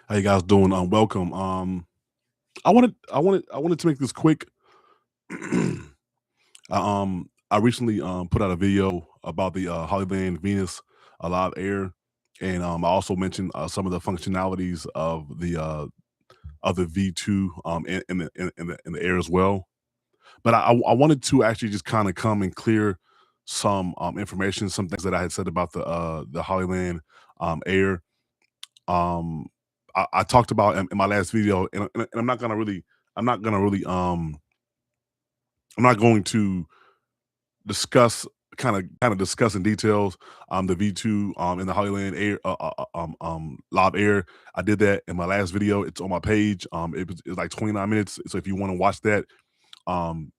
How you guys doing? Welcome. I wanted to make this quick. I recently put out a video about the Hollyland Venus Live Air, and I also mentioned some of the functionalities of the V2 in the air as well. But I wanted to actually just kind of come and clear some information, some things that I had said about the Hollyland Air. Um, I talked about in my last video, and I'm not gonna really, I'm not going to discuss kind of discuss in details the V2 in the Hollyland Air Live Air. I did that in my last video. It's on my page. It's like 29 minutes. So if you want to watch that,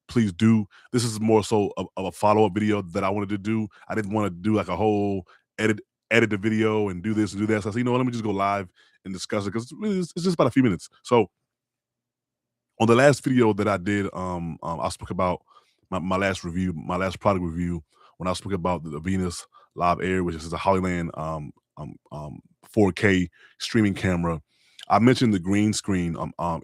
please do. This is more so of a follow-up video that I wanted to do. I didn't want to do like a whole edit edit the video and do this and do that. So I said, let me just go live and discuss it because it's just about a few minutes. So on the last video that I did, I spoke about my last review, my last product review, when I spoke about the Venus Live Air, which is a Hollyland 4K streaming camera. I mentioned the green screen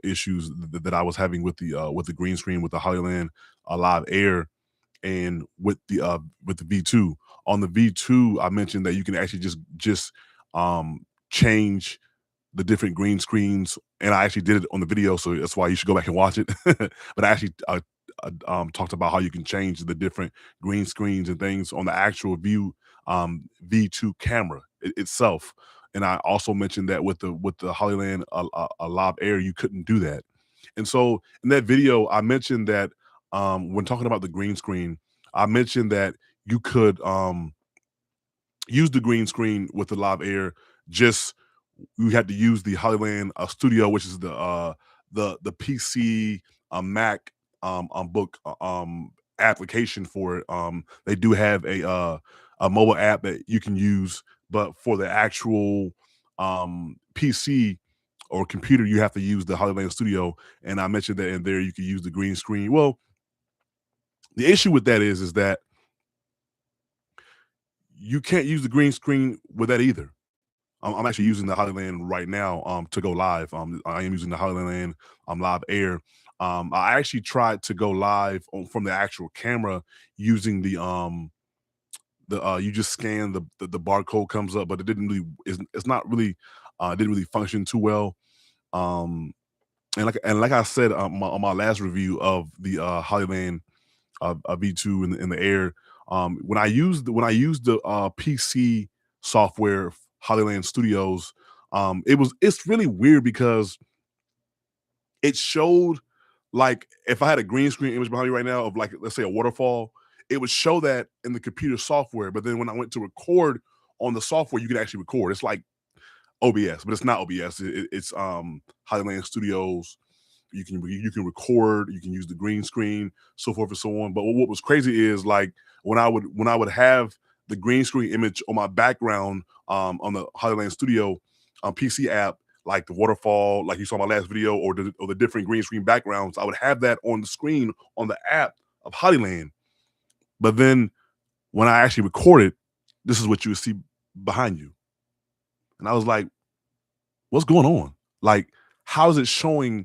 issues that I was having with the green screen with the Hollyland Live Air and with the V2. On the V2, I mentioned that you can actually change the different green screens, and I actually did it on the video, so that's why you should go back and watch it. But I actually talked about how you can change the different green screens and things on the actual V2 camera itself. And I also mentioned that with the Hollyland Live Air, you couldn't do that. And so in that video, I mentioned that when talking about the green screen, I mentioned that you could use the green screen with the Live Air. Just you had to use the Hollyland Studio, which is the PC Mac book application for it. They do have a mobile app that you can use, but for the actual PC or computer, you have to use the Hollyland Studio. And I mentioned that in there you can use the green screen. Well, the issue with that is that you can't use the green screen with that either. I'm actually using the Hollyland right now to go live. I am using the Hollyland Live Air. I actually tried to go live from the actual camera using the you just scan the barcode comes up, but it didn't really it's not really didn't really function too well. Um, and like I said on my last review of the Hollyland V2 in the air, when I used the PC software Hollyland Studios, it's really weird because it showed, like, if I had a green screen image behind me right now of, like, let's say a waterfall, it would show that in the computer software. But then when I went to record on the software, you could actually record. It's like OBS, but it's not OBS. It's Highland Studios. You can record, you can use the green screen, so forth and so on. But what was crazy is, like, when I would have the green screen image on my background on the Hollyland Studio PC app, like the waterfall, like you saw in my last video, or the different green screen backgrounds, I would have that on the screen on the app of Hollyland. But then when I actually recorded, this is what you would see behind you. And I was like, what's going on? Like, how is it showing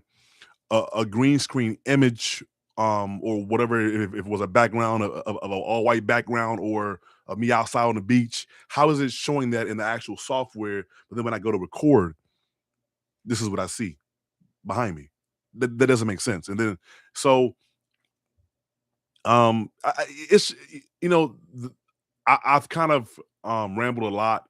a green screen image or whatever, if it was a background of an all white background or of me outside on the beach? How is it showing that in the actual software? But then when I go to record, this is what I see behind me. That doesn't make sense. And then so it's I've kind of rambled a lot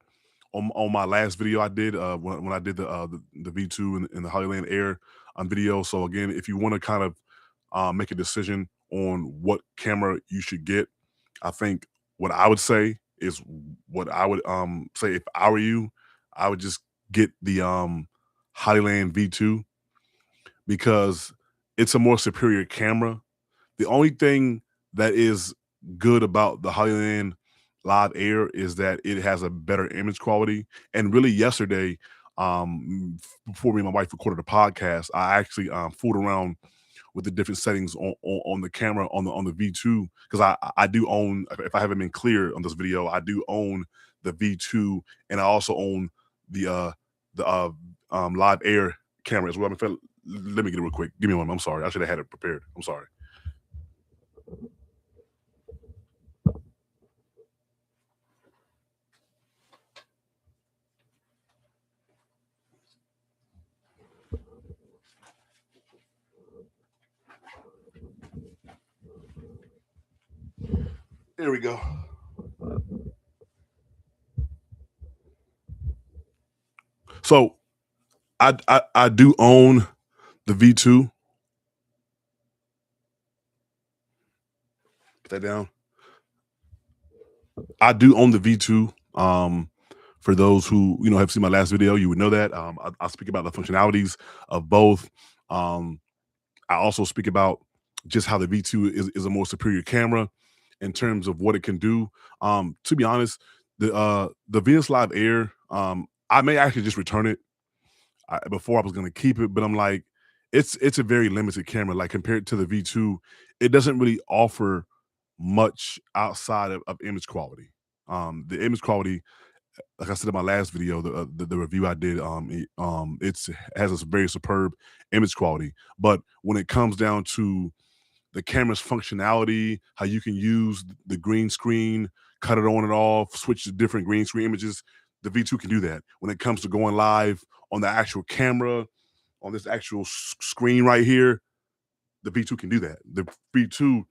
on my last video I did when I did the V2 in the Hollyland Air video. So again, if you want to kind of make a decision on what camera you should get, I think what I would say is what I would say if I were you, I would just get the Hollyland V2 because it's a more superior camera. The only thing that is good about the Hollyland Live Air is that it has a better image quality. And really, yesterday, before me and my wife recorded a podcast, I actually fooled around with the different settings on the camera on the V2 because I do own. If I haven't been clear on this video, I do own the V2, and I also own the the live air camera as well. Let me get it real quick. Give me one. I'm sorry. I should have had it prepared. I'm sorry. Here we go. So I do own the V2. Put that down. I do own the V2. For those who have seen my last video, you would know that. I speak about the functionalities of both. Um, I also speak about just how the V2 is a more superior camera in terms of what it can do. To be honest, the Venusliv Air, I may actually just return it. Before I was going to keep it, but I'm like, it's a very limited camera. Like compared to the V2, it doesn't really offer much outside of image quality. The image quality, like I said in my last video, the review I did, it's has a very superb image quality. But when it comes down to the camera's functionality, how you can use the green screen, cut it on and off, switch to different green screen images, the V2 can do that. When it comes to going live on the actual camera, on this actual screen right here, the V2 can do that. The V2,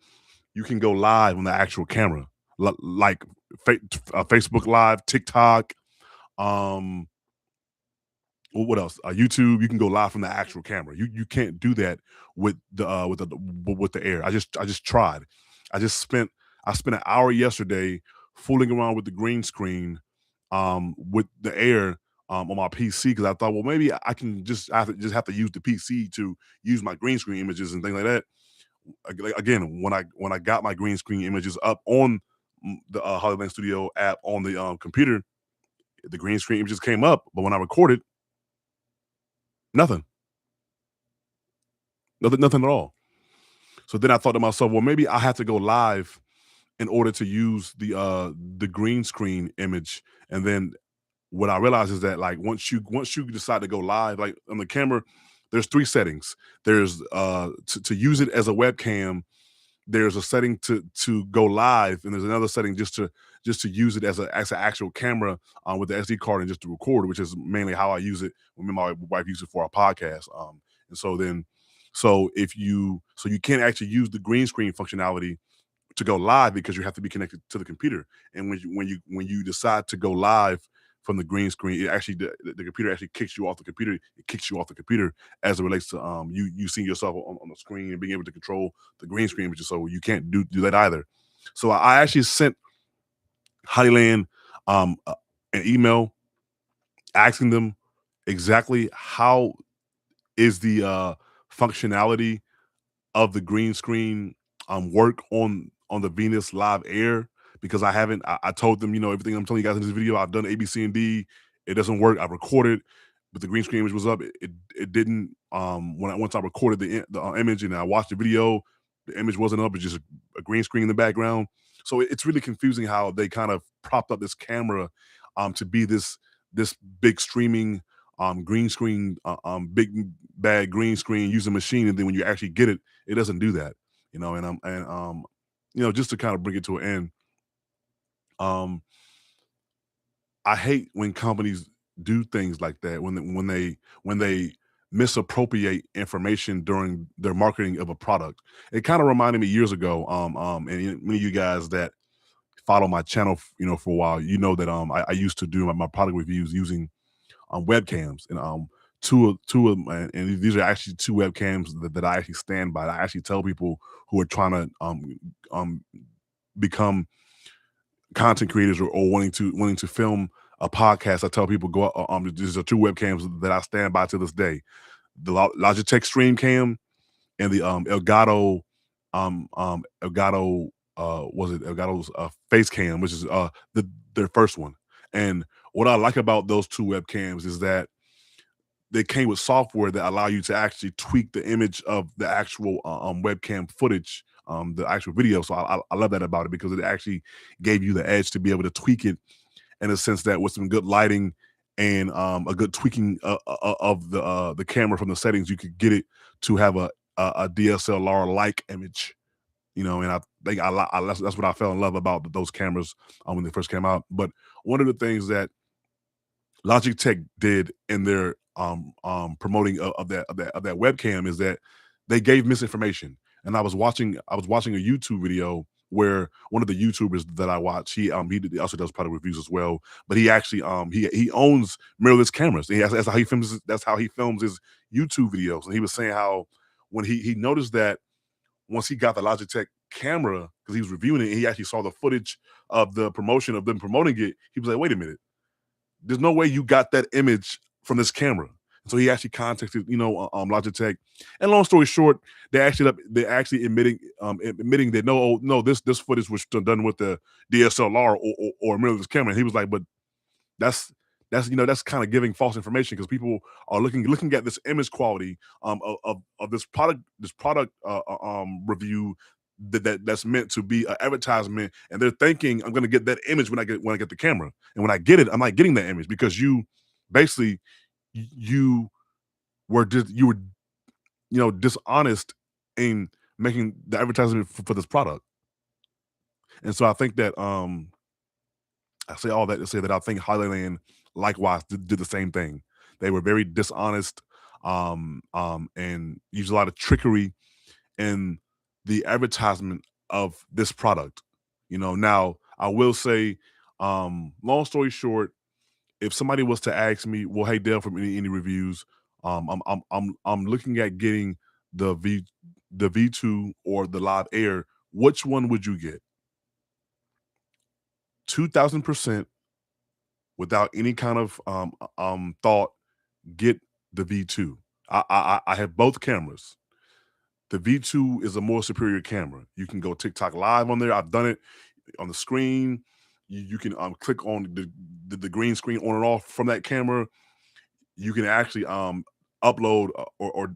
you can go live on the actual camera, like Facebook Live, TikTok, um, what else? YouTube. You can go live from the actual camera. You can't do that with the Air. I just tried. I spent an hour yesterday fooling around with the green screen, with the Air, on my PC because I thought, well, maybe I have to use the PC to use my green screen images and things like that. Again, when I got my green screen images up on the Hollyland Studio app on the computer, the green screen images came up, but when I recorded, nothing, nothing at all. So then I thought to myself, well, maybe I have to go live in order to use the green screen image. And then what I realized is that like once you decide to go live, like on the camera, there's three settings. There's to use it as a webcam. There's a setting to go live, and there's another setting just to use it as an actual camera with the SD card and just to record, which is mainly how I use it when me and my wife use it for our podcast. And so then, so you can't actually use the green screen functionality to go live because you have to be connected to the computer. And when you decide to go live from the green screen, it actually the computer actually kicks you off the computer. It kicks you off the computer as it relates to you seeing yourself on the screen and being able to control the green screen images. So you can't do that either. So I actually sent Hollyland an email asking them exactly how is the functionality of the green screen work on the Venusliv Air, because I told them, everything I'm telling you guys in this video, I've done A, B, C, and D. It doesn't work. I recorded, but the green screen image was up. It didn't. Once I recorded the image and I watched the video, the image wasn't up. It's just a green screen in the background. So it's really confusing how they kind of propped up this camera to be this big streaming green screen, big bad green screen using machine, and then when you actually get it, it doesn't do that. Just to kind of bring it to an end, I hate when companies do things like that, when they misappropriate information during their marketing of a product. It kind of reminded me years ago, and many of you guys that follow my channel, for a while, that I used to do my product reviews using webcams, and two of them, and these are actually two webcams that I actually stand by. I actually tell people who are trying to become content creators, or wanting to film a podcast. I tell people these are two webcams that I stand by to this day: the Logitech Stream Cam and the Elgato was it Elgato's Face Cam, which is their first one. And what I like about those two webcams is that they came with software that allow you to actually tweak the image of the actual webcam footage, the actual video. So I love that about it, because it actually gave you the edge to be able to tweak it in a sense that with some good lighting and a good tweaking of the camera from the settings, you could get it to have a DSLR like image. And I think that's what I fell in love about those cameras when they first came out. But one of the things that Logitech did in their promoting of that webcam is that they gave misinformation. And I was watching a YouTube video where one of the YouTubers that I watch, he also does product reviews as well, but he actually he owns mirrorless cameras. That's how he films his YouTube videos. And he was saying how when he noticed that once he got the Logitech camera, because he was reviewing it and he actually saw the footage of the promotion of them promoting it, he was like, wait a minute, there's no way you got that image from this camera. So he actually contacted, Logitech. And long story short, they actually admitting that no, this footage was done with the DSLR or mirrorless camera. And he was like, but that's that's kind of giving false information because people are looking at this image quality of this product review that's meant to be an advertisement, and they're thinking I'm going to get that image when I get the camera, and when I get it, I'm not getting that image because you basically you were dishonest in making the advertisement for this product. And so I think that I say all that to say that I think Hollyland likewise did the same thing. They were very dishonest, and used a lot of trickery in the advertisement of this product. Now I will say, long story short, if somebody was to ask me, well, hey Dale, from any reviews, I'm looking at getting the V2 or the Live Air. Which one would you get? 2,000% without any kind of thought, get the V2. I have both cameras. The V2 is a more superior camera. You can go TikTok live on there. I've done it on the screen. You can click on the green screen on and off from that camera. You can actually upload or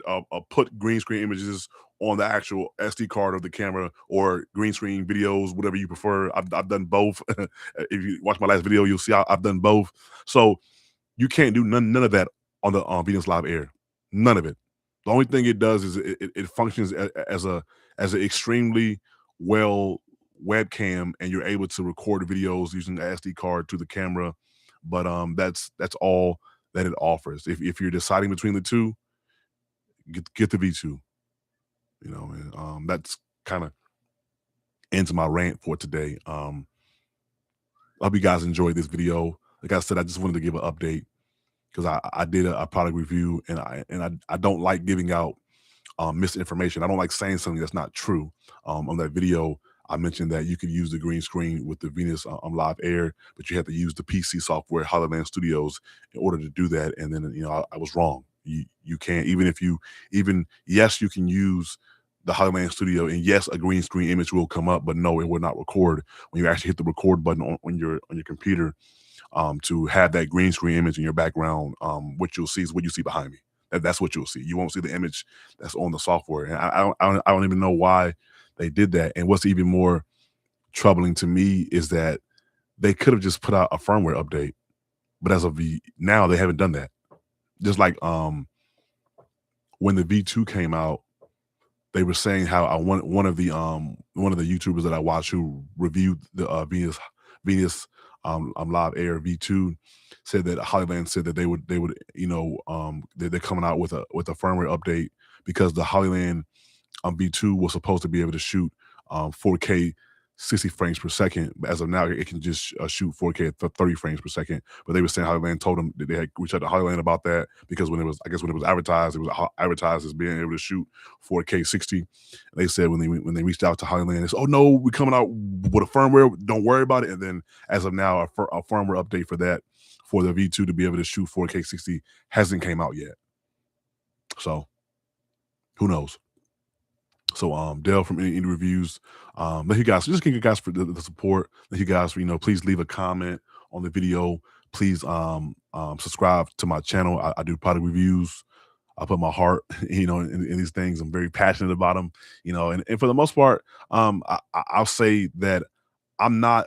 put green screen images on the actual SD card of the camera or green screen videos, whatever you prefer. I've done both. If you watch my last video, you'll see I've done both. So you can't do none of that on the Venus Live Air. None of it. The only thing it does is it functions as an extremely well webcam, and you're able to record videos using the SD card to the camera. But that's all that it offers. If you're deciding between the two, get the V2. And that's kind of ends my rant for today. I hope you guys enjoyed this video. Like I said, I just wanted to give an update because I did a product review, and I don't like giving out misinformation. I don't like saying something that's not true. On that video, I mentioned that you could use the green screen with the Venus Live Air, but you have to use the PC software Hollyland Studios in order to do that. And then I was wrong. You can't, even yes, you can use the Hollyland Studio, and yes, a green screen image will come up, but no, it will not record when you actually hit the record button on your computer. To have that green screen image in your background, what you'll see is what you see behind me. That's what you'll see. You won't see the image that's on the software. And I don't even know why they did that. And what's even more troubling to me is that they could have just put out a firmware update, but as of now, they haven't done that. Just like when the V2 came out, they were saying how one of the YouTubers that I watch who reviewed the Venus Live Air V2 said that Hollyland said that they would they're coming out with a firmware update because the Hollyland V2 was supposed to be able to shoot 4K 60 frames per second. But as of now, it can just shoot 4K at 30 frames per second. But they were saying Hollyland told them that they had reached out to Hollyland about that because when it was advertised, it was advertised as being able to shoot 4K 60. And they said when they reached out to Hollyland, they said, "Oh no, we're coming out with a firmware. Don't worry about it." And then as of now, a firmware update for that for the V2 to be able to shoot 4K 60 hasn't came out yet. So who knows? So Dale from any reviews. Thank you guys. Just thank you guys for the support. Thank you guys for please leave a comment on the video. Please subscribe to my channel. I do product reviews. I put my heart, in these things. I'm very passionate about them, and for the most part, I'll say that I'm not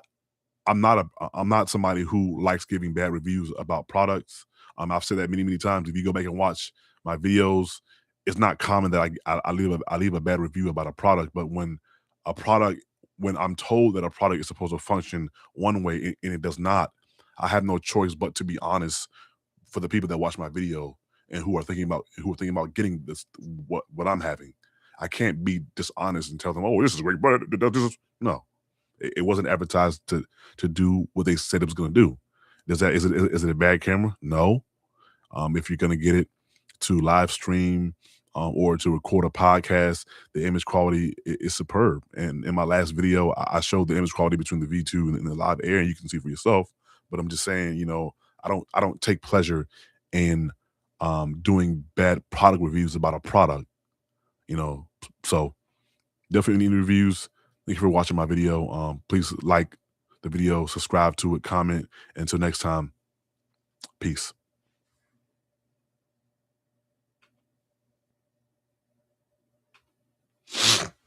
I'm not somebody who likes giving bad reviews about products. I've said that many times. If you go back and watch my videos, it's not common that I leave a bad review about a product. But a product when I'm told that a product is supposed to function one way and it does not, I have no choice but to be honest for the people that watch my video and who are thinking about getting this what I'm having. I can't be dishonest and tell them, "Oh, this is great," but this is no. It wasn't advertised to do what they said it was going to do. Is it a bad camera? No. If you're going to get it to live stream or to record a podcast, the image quality is superb. And in my last video, I showed the image quality between the V2 and the live air, and you can see for yourself. But I'm just saying, I don't take pleasure in doing bad product reviews about a product. You know, so definitely need reviews. Thank you for watching my video. Please like the video, subscribe to it, comment. Until next time, peace.